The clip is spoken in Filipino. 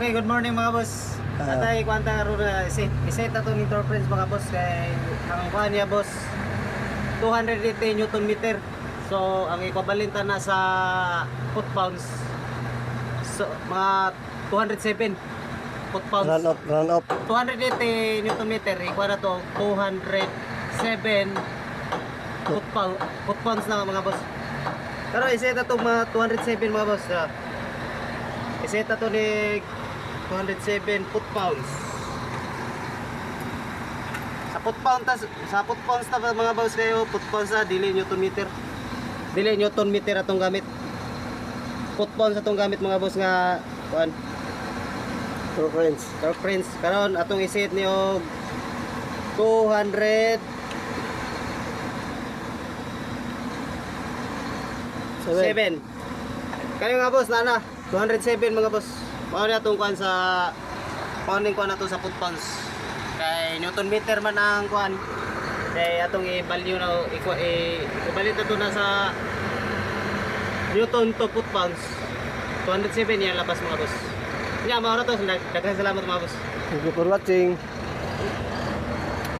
Okay, good morning mga boss. Atay kwanta ro na iset ato ni Torprince mga boss kay ang kuha niya boss 280 Newton meter. So ang equivalent na sa foot pounds so mga 207 foot pounds. Run up. 280 Newton meter equal na to 207 foot pounds na mga boss. Pero iset ato mga 207 mga boss. Iset ato ni 207 foot pounds. Sa foot pounds na mga boss kayo, foot pounds na dili Newton meter. Dili Newton meter atong gamit. Foot pounds atong gamit mga boss nga kuan. Torque Prince. Karon atong iset ni og 207. Kayo nga boss nana 207 mga boss. Mao na atong kuan sa pounding kuan nato sa foot pounds. Kay Newton meter man ang kuan. Kay atong i-value na ibalit na to na sa Newton to foot pounds. 207 yan labas mga boss. Nya mao na to. Daghang salamat mga boss. Thank you for watching.